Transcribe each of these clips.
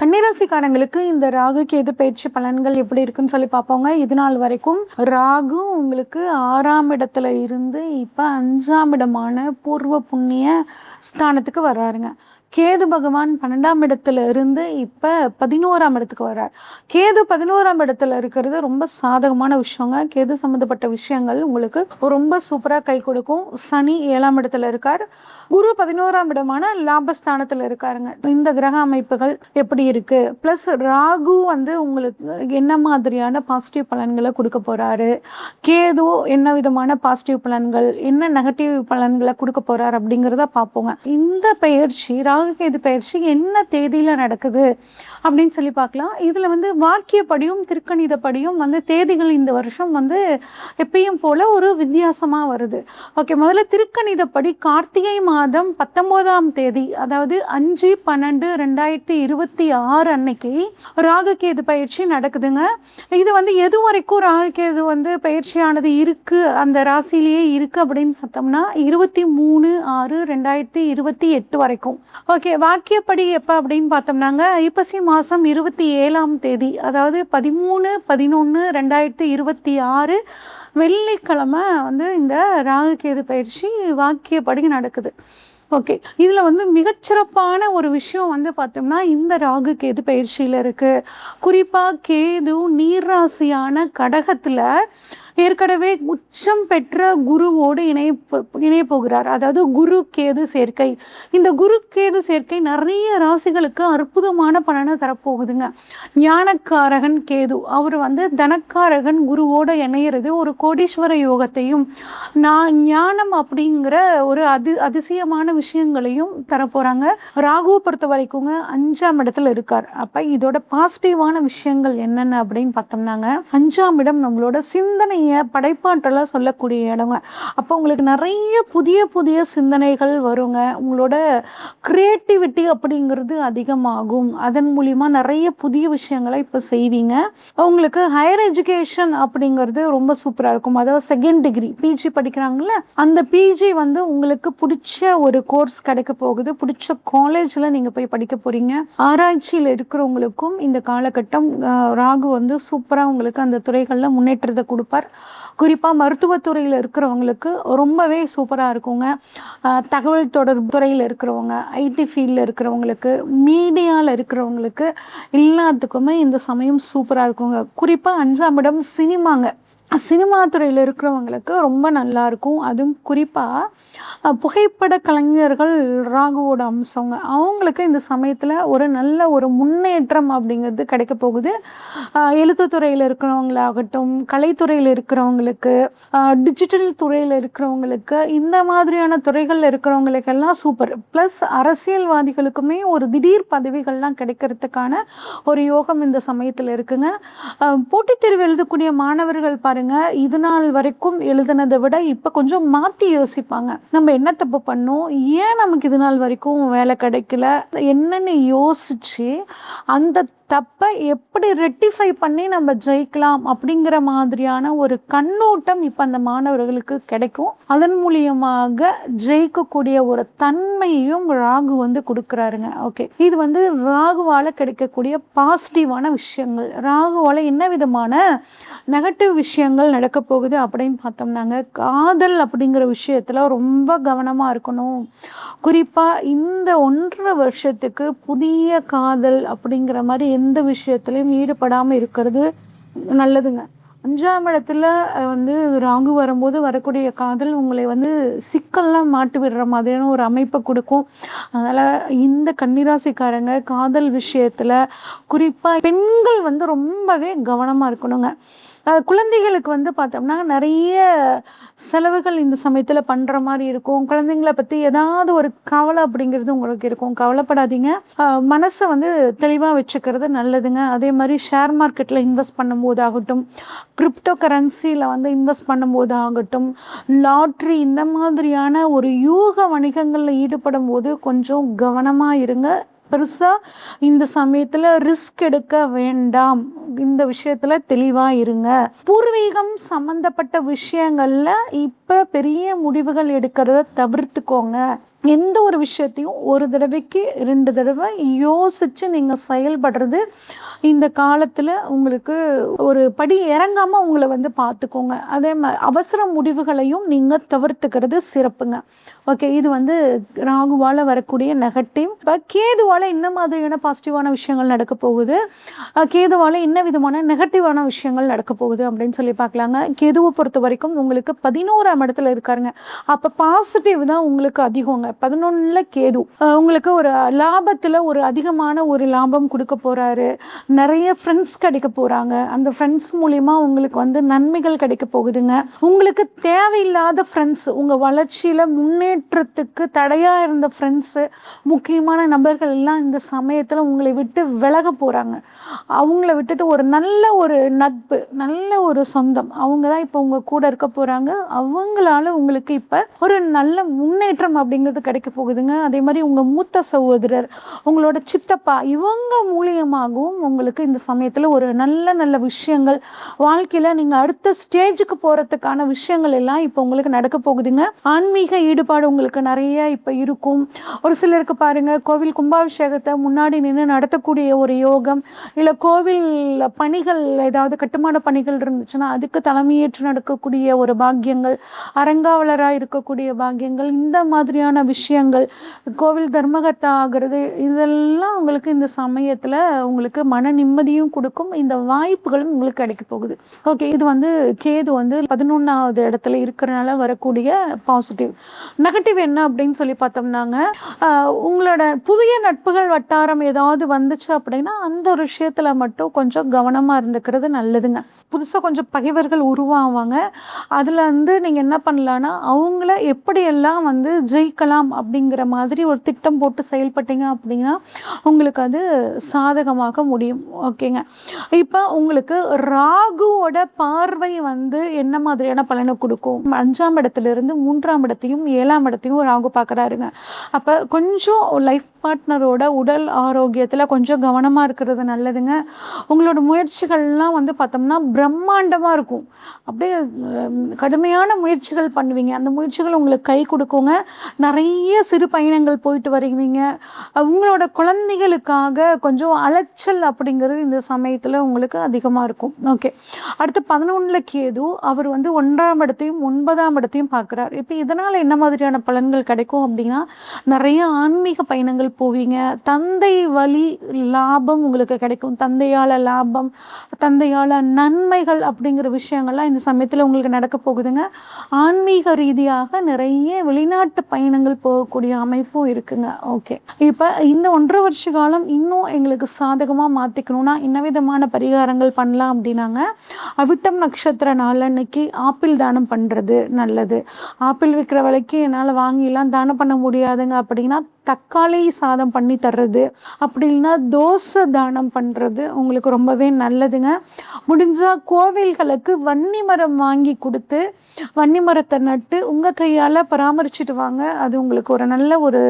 கன்னிராசிக்காரங்களுக்கு இந்த ராகு கேது பயிற்சி பலன்கள் எப்படி இருக்குன்னு சொல்லி பார்ப்போங்க. இது நாள் வரைக்கும் ராகு உங்களுக்கு 6ஆம் இடத்துல இருந்து இப்போ 5ஆம் இடமான பூர்வ புண்ணிய ஸ்தானத்துக்கு வர்றாருங்க. கேது பகவான் 12ஆம் இடத்துல இருந்து இப்போ 11ஆம் இடத்துக்கு வர்றார். கேது 11ஆம் இடத்துல இருக்கிறது ரொம்ப சாதகமான விஷயங்க. கேது சம்மந்தப்பட்ட விஷயங்கள் உங்களுக்கு ரொம்ப சூப்பராக கை கொடுக்கும். சனி 7ஆம் இடத்துல இருக்கார். குரு 11ஆம் இடமான லாபஸ்தானத்தில் இருக்காருங்க. இந்த கிரக அமைப்புகள் எப்படி இருக்கு, ப்ளஸ் ராகு உங்களுக்கு என்ன மாதிரியான பாசிட்டிவ் பலன்களை கொடுக்க போறாரு, கேது என்ன விதமான பாசிட்டிவ் பலன்கள், என்ன நெகட்டிவ் பலன்களை கொடுக்க போறாரு அப்படிங்கிறத பார்ப்போங்க. இந்த பயிற்சி ராகு கேது பயிற்சி என்ன தேதியில நடக்குது அப்படின்னு சொல்லி பார்க்கலாம். இதுல வாக்கியப்படியும் திருக்கணிதப்படியும் தேதிகள் இந்த வருஷம் எப்பயும் போல ஒரு வித்தியாசமா வருது. ஓகே, முதல்ல திருக்கணிதப்படி கார்த்திகை மாதம் 19ஆம் தேதி, அதாவது 5/12/2026 அன்னைக்கு ராகுகேது பயிற்சி நடக்குதுங்க. இது எது வரைக்கும் ராகுகேது பயிற்சியானது இருக்கு, அந்த ராசியிலேயே இருக்கு அப்படின்னு பார்த்தோம்னா 23/6/2028 வரைக்கும். ஓகே, வாக்கியப்படி எப்போ அப்படின்னு பார்த்தோம்னாங்க ஐப்பசி மாதம் 27ஆம் தேதி, அதாவது 13/11/2026 வெள்ளிக்கிழமை இந்த ராகுகேது பயிற்சி வாக்கியப்படி நடக்குது. ஓகே, இதில் மிகச்சிறப்பான ஒரு விஷயம் பார்த்தோம்னா இந்த ராகு கேது பயிற்சியில் இருக்குது. குறிப்பாக கேது நீர்ராசியான கடகத்தில் ஏற்கனவே உச்சம் பெற்ற குருவோடு இணைய போகிறார். அதாவது குரு கேது சேர்க்கை. இந்த குரு கேது சேர்க்கை நிறைய ராசிகளுக்கு அற்புதமான பலனை தரப்போகுதுங்க. ஞானக்காரகன் கேது அவர் தனக்காரகன் குருவோடு இணையிறது ஒரு கோடீஸ்வர யோகத்தையும் ஞானம் அப்படிங்கிற ஒரு அதிசயமான விஷயங்களையும் தரப்போகிறாங்க. ராகுவை பொறுத்த வரைக்குங்க 5ஆம் இடத்துல இருக்கார். அப்போ இதோட பாசிட்டிவான விஷயங்கள் என்னென்ன அப்படின்னு பார்த்தோம்னாங்க, 5ஆம் இடம் நம்மளோட சிந்தனை படைப்பாற்றலாக சொல்லக்கூடிய இடங்க. அப்போ உங்களுக்கு நிறைய புதிய புதிய சிந்தனைகள் வருங்க. உங்களோட கிரியேட்டிவிட்டி அப்படிங்கிறது அதிகமாகும். அதன் மூலிமா நிறைய புதிய விஷயங்களை இப்போ செய்வீங்க. உங்களுக்கு ஹையர் எஜுகேஷன் அப்படிங்கிறது ரொம்ப சூப்பராக இருக்கும். அதாவது செகண்ட் டிகிரி பிஜி படிக்கிறாங்கல்ல, அந்த பிஜி உங்களுக்கு பிடிச்ச ஒரு கோர்ஸ் கிடைக்க போகுது. பிடிச்ச காலேஜில் நீங்கள் போய் படிக்க போகிறீங்க. ஆராய்ச்சியில் இருக்கிறவங்களுக்கும் இந்த காலகட்டம் ராகு சூப்பராக உங்களுக்கு அந்த துறைகளில் முன்னேற்றத்தை கொடுப்பார். குறிப்பாக மருத்துவத்துறையில் இருக்கிறவங்களுக்கு ரொம்பவே சூப்பராக இருக்குங்க. தகவல் தொடர்பு துறையில் இருக்கிறவங்க, ஐடி ஃபீல்டில் இருக்கிறவங்களுக்கு, மீடியாவில் இருக்கிறவங்களுக்கு எல்லாத்துக்குமே இந்த சமயம் சூப்பராக இருக்குங்க. குறிப்பாக 5ஆம் இடம் சினிமாங்க. சினிமா துறையில் இருக்கிறவங்களுக்கு ரொம்ப நல்லாயிருக்கும். அதுவும் குறிப்பாக புகைப்பட கலைஞர்கள் ராகுவோட அம்சங்க. அவங்களுக்கு இந்த சமயத்தில் ஒரு நல்ல ஒரு முன்னேற்றம் அப்படிங்கிறது கிடைக்க போகுது. எழுத்துத்துறையில் இருக்கிறவங்களாகட்டும், கலைத்துறையில் இருக்கிறவங்களுக்கு, டிஜிட்டல் துறையில் இருக்கிறவங்களுக்கு, இந்த மாதிரியான துறைகளில் இருக்கிறவங்களுக்கெல்லாம் சூப்பர். ப்ளஸ் அரசியல்வாதிகளுக்குமே ஒரு திடீர் பதவிகள்லாம் கிடைக்கிறதுக்கான ஒரு யோகம் இந்த சமயத்தில் இருக்குங்க. போட்டித் தேர்வு எழுதக்கூடிய மாணவர்கள் பாருங்க, இது நாள் வரைக்கும் எழுதுனதை விட இப்போ கொஞ்சம் மாற்றி யோசிப்பாங்க. நம்ம என்ன தப்பு பண்ணோம், ஏன் நமக்கு இது நாள் வரைக்கும் வேலை கிடைக்கல, என்னன்னு யோசிச்சு அந்த தப்பை எப்படி ரெக்டிஃபை பண்ணி நம்ம ஜெயிக்கலாம் அப்படிங்கிற மாதிரியான ஒரு கண்ணோட்டம் இப்போ அந்த மாணவர்களுக்கு கிடைக்கும். அதன் மூலியமாக ஜெயிக்கக்கூடிய ஒரு தன்மையும் ராகு கொடுக்குறாருங்க. ஓகே, இது ராகுவால் கிடைக்கக்கூடிய பாசிட்டிவான விஷயங்கள். ராகுவால் என்ன விதமான நெகட்டிவ் விஷயங்கள் நடக்க போகுது அப்படின்னு பார்த்தோம்னாங்க, காதல் அப்படிங்கிற விஷயத்தில் ரொம்ப கவனமாக இருக்கணும். குறிப்பாக இந்த 1.5 வருஷத்துக்கு புதிய காதல் அப்படிங்கிற மாதிரி எந்த விஷயத்துலையும் ஈடுபடாமல் இருக்கிறது நல்லதுங்க. 5ஆம் இடத்துல ராகு வரும்போது வரக்கூடிய காதல் உங்களை சிக்கல்லாம் மாட்டி விடுற மாதிரியான ஒரு அமைப்பை கொடுக்கும். அதனால் இந்த கன்னிராசிக்காரங்க காதல் விஷயத்தில் குறிப்பாக பெண்கள் ரொம்பவே கவனமாக இருக்கணுங்க. குழந்தைகளுக்கு பார்த்தோம்னா நிறைய செலவுகள் இந்த சமயத்தில் பண்ணுற மாதிரி இருக்கும். குழந்தைங்களை பற்றி ஏதாவது ஒரு கவலை அப்படிங்கிறது உங்களுக்கு இருக்கும். கவலைப்படாதீங்க, மனசை தெளிவாக வச்சுக்கிறது நல்லதுங்க. அதே மாதிரி ஷேர் மார்க்கெட்டில் இன்வெஸ்ட் பண்ணும்போதாகட்டும், கிரிப்டோ கரன்சியில் இன்வெஸ்ட் பண்ணும்போது ஆகட்டும், லாட்ரி, இந்த மாதிரியான ஒரு யூக வணிகங்களில் ஈடுபடும் போது கொஞ்சம் கவனமாக இருங்க. பெருசாக இந்த சமயத்தில் ரிஸ்க் எடுக்க வேண்டாம். இந்த விஷயத்தில் தெளிவாக இருங்க. பூர்வீகம் சம்மந்தப்பட்ட விஷயங்களில் இப்போ பெரிய முடிவுகள் எடுக்கிறத தவிர்த்துக்கோங்க. எந்த ஒரு விஷயத்தையும் ஒரு தடவைக்கு 2 தடவை யோசித்து நீங்கள் செயல்படுறது இந்த காலத்தில் உங்களுக்கு ஒரு படி இறங்காமல் உங்களை வந்து பார்த்துக்கோங்க. அதே மாதிரி அவசர முடிவுகளையும் நீங்கள் தவிர்த்துக்கிறது சிறப்புங்க. ஓகே, இது வந்து ராகுவால் வரக்கூடிய நெகட்டிவ். இப்போ கேதுவால் என்ன மாதிரியான பாசிட்டிவான விஷயங்கள் நடக்க போகுது, கேதுவால் என்ன விதமான நெகட்டிவான விஷயங்கள் நடக்க போகுது அப்படின்னு சொல்லி பார்க்கலாங்க. கேதுவை பொறுத்த வரைக்கும் உங்களுக்கு 11ஆம் இடத்துல இருக்காருங்க. அப்போ பாசிட்டிவ் தான் உங்களுக்கு அதிகங்க. 11ல் கேது உங்களுக்கு ஒரு லாபத்தில் ஒரு அதிகமான ஒரு லாபம் கொடுக்க போகிறாரு. நிறைய ஃப்ரெண்ட்ஸ் கிடைக்க போகிறாங்க. அந்த ஃப்ரெண்ட்ஸ் மூலிமா உங்களுக்கு வந்து நன்மைகள் கிடைக்க போகுதுங்க. உங்களுக்கு தேவையில்லாத ஃப்ரெண்ட்ஸ், உங்கள் வளர்ச்சியில் முன்னேற்றத்துக்கு தடையாக இருந்த ஃப்ரெண்ட்ஸு, முக்கியமான நபர்கள் எல்லாம் இந்த சமயத்தில் உங்களை விட்டு விலக போகிறாங்க. அவங்கள விட்டுட்டு ஒரு நல்ல ஒரு நட்பு, நல்ல ஒரு சொந்தம், அவங்க தான் இப்போ உங்கள் கூட இருக்க போகிறாங்க. அவங்களால உங்களுக்கு இப்போ ஒரு நல்ல முன்னேற்றம் அப்படிங்கிறது கிடைக்க போகுதுங்க. அதே மாதிரி உங்கள் மூத்த சகோதரர், உங்களோட சித்தப்பா, இவங்க மூலியமாகவும் உங்களுக்கு இந்த சமயத்தில் ஒரு நல்ல நல்ல விஷயங்கள், வாழ்க்கையில் நீங்கள் அடுத்த ஸ்டேஜுக்கு போகிறதுக்கான விஷயங்கள் எல்லாம் இப்போ உங்களுக்கு நடக்க போகுதுங்க. ஆன்மீக ஈடுபாடு உங்களுக்கு நிறைய இப்போ இருக்கும். ஒரு சிலருக்கு பாருங்கள், கோவில் கும்பாபிஷேகத்தை முன்னாடி நின்று நடத்தக்கூடிய ஒரு யோகம், இல்லை கோவில் பணிகள் ஏதாவது கட்டுமான பணிகள் இருந்துச்சுன்னா அதுக்கு தலைமையேற்று நடக்கக்கூடிய ஒரு பாக்கியங்கள், அரங்காவலராக இருக்கக்கூடிய பாக்கியங்கள், இந்த மாதிரியான விஷயங்கள், கோவில் தர்மகர்த்தா ஆகிறது, இதெல்லாம் உங்களுக்கு இந்த சமயத்தில் உங்களுக்கு மன நிம்மதியும் கொடுக்கும். இந்த வாய்ப்புகளும் உங்களுக்கு கிடைக்க போகுது. ஓகே, இது வந்து கேது வந்து 11வது இடத்துல இருக்கிறனால வரக்கூடிய பாசிட்டிவ். நெகட்டிவ் என்ன அப்படின்னு சொல்லி பார்த்தோம்னாங்க, உங்களோட புதிய நட்புகள் வட்டாரம் ஏதாவது வந்துச்சு அப்படின்னா அந்த ஒரு விஷயத்தில் மட்டும் கொஞ்சம் கவனமாக இருந்துக்கிறது நல்லதுங்க. புதுசாக கொஞ்சம் பகைவர்கள் உருவாவாங்க. அதில் வந்து நீங்கள் என்ன பண்ணலான்னா, அவங்கள எப்படியெல்லாம் வந்து ஜெயிக்கலாம் அப்படிங்கிற மாதிரி ஒரு திட்டம் போட்டு செயல்பட்டீங்க அப்படின்னா உங்களுக்கு அது சாதகமாக முடியும். ஓகேங்க, இப்போ உங்களுக்கு ராகுவோட பார்வை வந்து என்ன மாதிரியான பலனை கொடுக்கும்? 5ஆம் இடத்துலேருந்து 3ஆம் இடத்தையும் 7ஆம் இடத்தையும் ராகு பார்க்குறாருங்க. அப்போ கொஞ்சம் லைஃப் பார்ட்னரோட உடல் ஆரோக்கியத்தில் கொஞ்சம் கவனமாக இருக்கிறது நல்லதுங்க. உங்களோட முயற்சிகள்லாம் வந்து பார்த்தோம்னா பிரம்மாண்டமாக இருக்கும். அப்படியே கடுமையான முயற்சிகள் பண்ணுவீங்க. அந்த முயற்சிகள் உங்களுக்கு கை கொடுக்குங்க. நிறைய சிறு பயணங்கள் போயிட்டு வருவீங்க. உங்களோட குழந்தைகளுக்காக கொஞ்சம் அலைச்சல் அப்படிங்கிறது இந்த சமயத்தில் உங்களுக்கு அதிகமாக இருக்கும். ஓகே, அடுத்து 11ல் கேது, அவர் வந்து 1ஆம் இடத்தையும் 9ஆம் இடத்தையும் பார்க்குறார். இப்போ இதனால் என்ன மாதிரியான பலன்கள் கிடைக்கும் அப்படின்னா, நிறைய ஆன்மீக பயணங்கள் போவீங்க. தந்தை வழி லாபம் உங்களுக்கு கிடைக்கும். தந்தையால் லாபம், தந்தையால் நன்மைகள் அப்படிங்கிற விஷயங்கள்லாம் இந்த சமயத்தில் உங்களுக்கு நடக்க போகுதுங்க. ஆன்மீக ரீதியாக நிறைய வெளிநாட்டு பயணங்கள் போகக்கூடிய அமைப்பும் இருக்குங்க. ஓகே, இப்போ இந்த 1.5 வருஷ காலம் இன்னும் எங்களுக்கு சாதகமாக மாற்றிக்கணும்னா என்ன விதமான பரிகாரங்கள் பண்ணலாம் அப்படின்னாங்க, அவிட்டம் நட்சத்திர நாளன்னைக்கு ஆப்பிள் தானம் பண்ணுறது நல்லது. ஆப்பிள் விற்கிற விலைக்கு என்னால் வாங்கிலாம் தானம் பண்ண முடியாதுங்க அப்படின்னா தக்காளி சாதம் பண்ணி தர்றது, அப்படி இல்லைன்னா தோசை தானம் பண்ணுறது உங்களுக்கு ரொம்பவே நல்லதுங்க. முடிஞ்சால் கோவில்களுக்கு வன்னி மரம் வாங்கி கொடுத்து வன்னி மரத்தை நட்டு உங்கள் கையால் பராமரிச்சுட்டு வாங்க. அது உங்களுக்கு ஒரு நல்ல ஒரு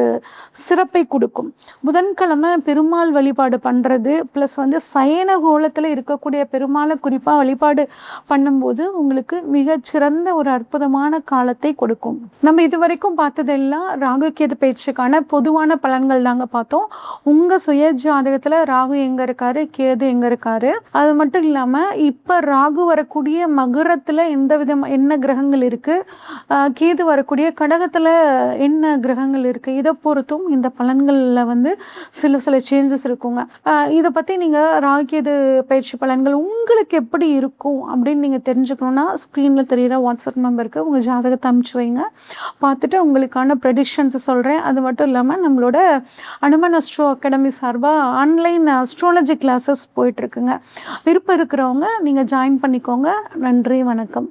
சிறப்பை கொடுக்கும். புதன்கிழமை பெருமாள் வழிபாடு பண்ணுறது ப்ளஸ் வந்து சயன கோலத்தில் இருக்கக்கூடிய பெருமாளை குறிப்பாக வழிபாடு பண்ணும்போது உங்களுக்கு மிகச்சிறந்த ஒரு அற்புதமான காலத்தை கொடுக்கும். நம்ம இது வரைக்கும் பார்த்ததெல்லாம் ராகு கேது பயிற்சிக்கான பொதுவான பலன்கள் தாங்க பார்த்தோம். உங்கள் சுய ஜாதகத்தில் ராகு எங்கே இருக்காரு, கேது எங்கே இருக்காரு, அது மட்டும் இல்லாமல் இப்போ ராகு வரக்கூடிய மகரத்தில் என்ன கிரகங்கள் இருக்குது, கேது வரக்கூடிய கடகத்தில் என்ன கிரகங்கள் இருக்குது, இதை பொறுத்தும் இந்த பலன்களில் வந்து சில சேஞ்சஸ் இருக்குங்க. இதை பற்றி நீங்கள் ராகு கேது பயிற்சி பலன்கள் உங்களுக்கு எப்படி இருக்கும் அப்படின்னு நீங்கள் தெரிஞ்சுக்கணுன்னா ஸ்க்ரீனில் தெரிகிற வாட்ஸ்அப் நம்பருக்கு உங்கள் ஜாதகத்தை அனுப்பிச்சு வைங்க. பார்த்துட்டு உங்களுக்கான ப்ரெடிக்ஷன்ஸை சொல்கிறேன். அது மட்டும் இல்லாமல் நம்மளோட அனுமன் அஸ்ட்ரோ அகாடமி சார்பாக ஆன்லைன் அஸ்ட்ராலஜி கிளாஸஸ் போயிட்டுருக்குங்க. விருப்பம் இருக்கிறவங்க நீங்கள் ஜாயின் பண்ணிக்கோங்க. நன்றி, வணக்கம்.